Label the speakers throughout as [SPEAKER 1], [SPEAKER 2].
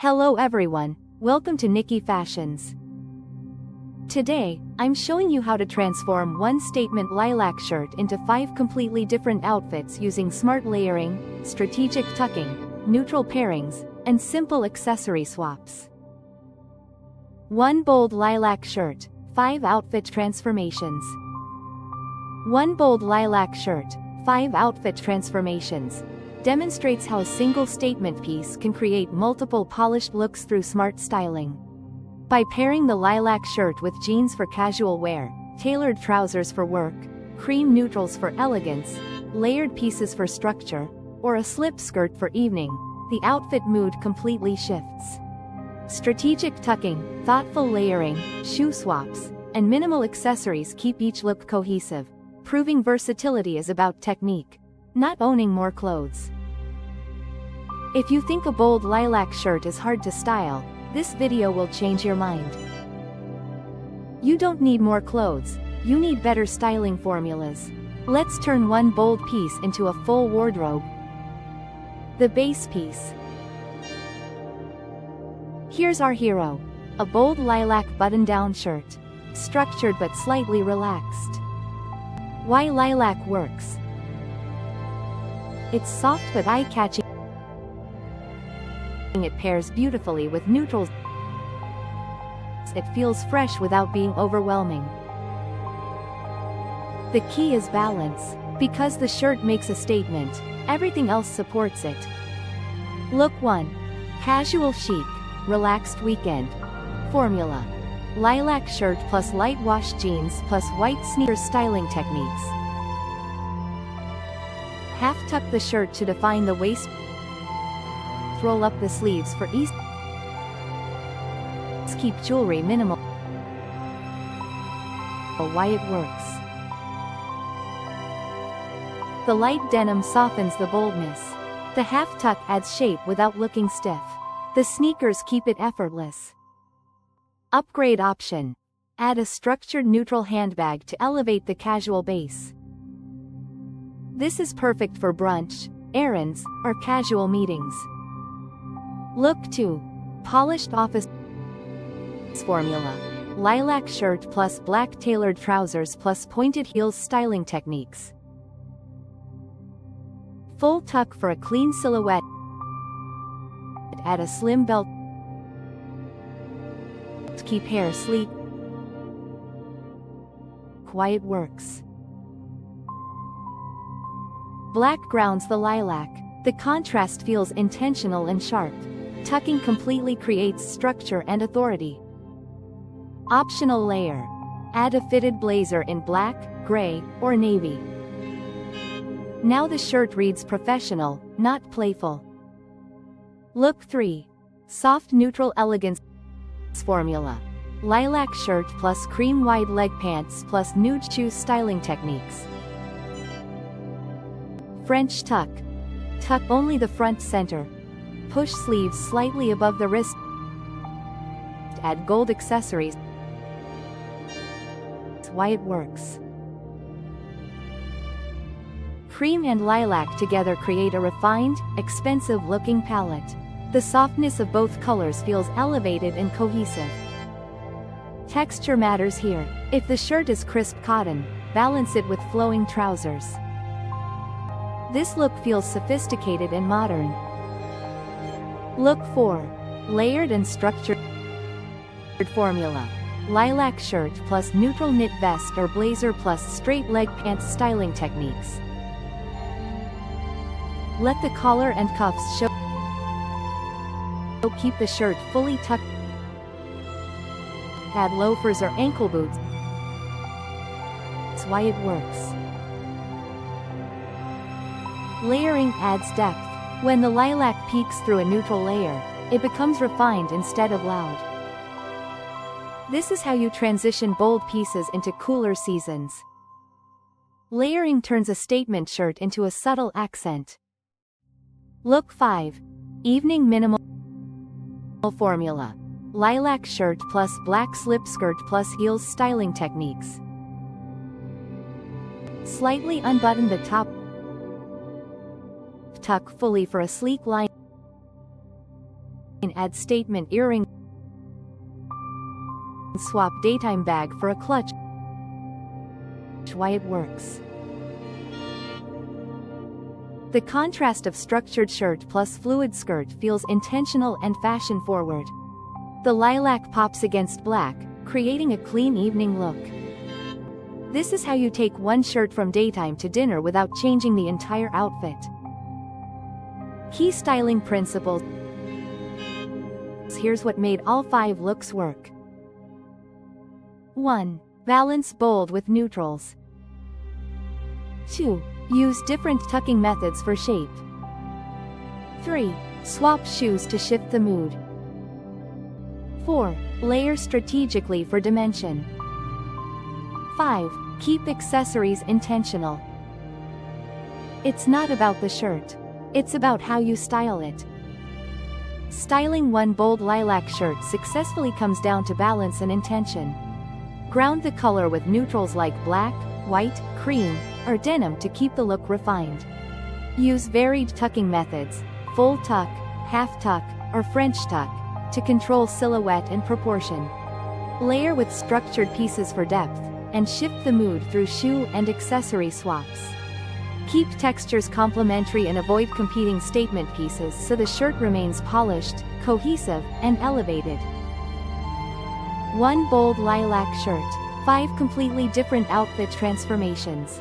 [SPEAKER 1] Hello everyone, welcome to Nikki Fashions. Today, I'm showing you how to transform one statement lilac shirt into 5 completely different outfits using smart layering, strategic tucking, neutral pairings, and simple accessory swaps. 1 bold lilac shirt, 5 outfit transformations. 1 bold lilac shirt, 5 outfit transformations, demonstrates how a single statement piece can create multiple polished looks through smart styling. By pairing the lilac shirt with jeans for casual wear, tailored trousers for work, cream neutrals for elegance, layered pieces for structure, or a slip skirt for evening, the outfit mood completely shifts. Strategic tucking, thoughtful layering, shoe swaps, and minimal accessories keep each look cohesive, proving versatility is about technique, not owning more clothes. If you think a bold lilac shirt is hard to style, this video will change your mind. You don't need more clothes, you need better styling formulas. Let's turn one bold piece into a full wardrobe. The base piece. Here's our hero. A bold lilac button-down shirt. Structured but slightly relaxed. Why lilac works? It's soft but eye-catching. It pairs beautifully with neutrals. It feels fresh without being overwhelming. The key is balance. Because the shirt makes a statement, everything else supports it. Look 1. Casual chic, relaxed weekend. Formula. Lilac shirt plus light wash jeans plus white sneakers styling techniques. Half tuck the shirt to define the waist. Roll up the sleeves for ease. Keep jewelry minimal. Why it works. The light denim softens the boldness. The half tuck adds shape without looking stiff. The sneakers keep it effortless. Upgrade option. Add a structured neutral handbag to elevate the casual base. This is perfect for brunch, errands, or casual meetings. Look 2. Polished office formula. Lilac shirt plus black tailored trousers plus pointed heels styling techniques. Full tuck for a clean silhouette. Add a slim belt to keep hair sleek. Quiet works. Black grounds the lilac. The contrast feels intentional and sharp. Tucking completely creates structure and authority. Optional layer. Add a fitted blazer in black, gray, or navy. Now the shirt reads professional, not playful. Look 3. Soft neutral elegance formula. Lilac shirt plus cream wide leg pants plus nude shoes styling techniques. French tuck. Tuck only the front center. Push sleeves slightly above the wrist. Add gold accessories. Why it works. Cream and lilac together create a refined, expensive-looking palette. The softness of both colors feels elevated and cohesive. Texture matters here. If the shirt is crisp cotton, balance it with flowing trousers. This look feels sophisticated and modern. Look 4. Layered and structured formula. Lilac shirt plus neutral knit vest or blazer plus straight leg pants styling techniques. Let the collar and cuffs show. Keep the shirt fully tucked. Add loafers or ankle boots. That's why it works. Layering adds depth. When the lilac peeks through a neutral layer, it becomes refined instead of loud. This is how you transition bold pieces into cooler seasons. Layering turns a statement shirt into a subtle accent. Look 5. Evening minimal formula. Lilac shirt plus black slip skirt plus heels styling techniques. Slightly unbutton the top. Tuck fully for a sleek line. Add statement earring. Swap daytime bag for a clutch. Why it works. The contrast of structured shirt plus fluid skirt feels intentional and fashion-forward. The lilac pops against black, creating a clean evening look. This is how you take one shirt from daytime to dinner without changing the entire outfit. Key styling principles. Here's what made all 5 looks work. 1. Balance bold with neutrals. 2. Use different tucking methods for shape. 3. Swap shoes to shift the mood. 4. Layer strategically for dimension. 5. Keep accessories intentional. It's not about the shirt. It's about how you style it. Styling one bold lilac shirt successfully comes down to balance and intention. Ground the color with neutrals like black, white, cream, or denim to keep the look refined. Use varied tucking methods, full tuck, half tuck, or French tuck, to control silhouette and proportion. Layer with structured pieces for depth, and shift the mood through shoe and accessory swaps. Keep textures complementary and avoid competing statement pieces so the shirt remains polished, cohesive, and elevated. 1 bold lilac shirt. 5 completely different outfit transformations.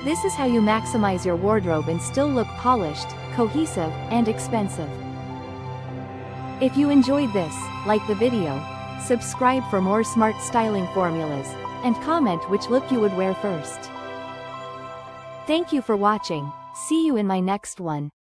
[SPEAKER 1] This is how you maximize your wardrobe and still look polished, cohesive, and expensive. If you enjoyed this, like the video, subscribe for more smart styling formulas, and comment which look you would wear first. Thank you for watching. See you in my next one.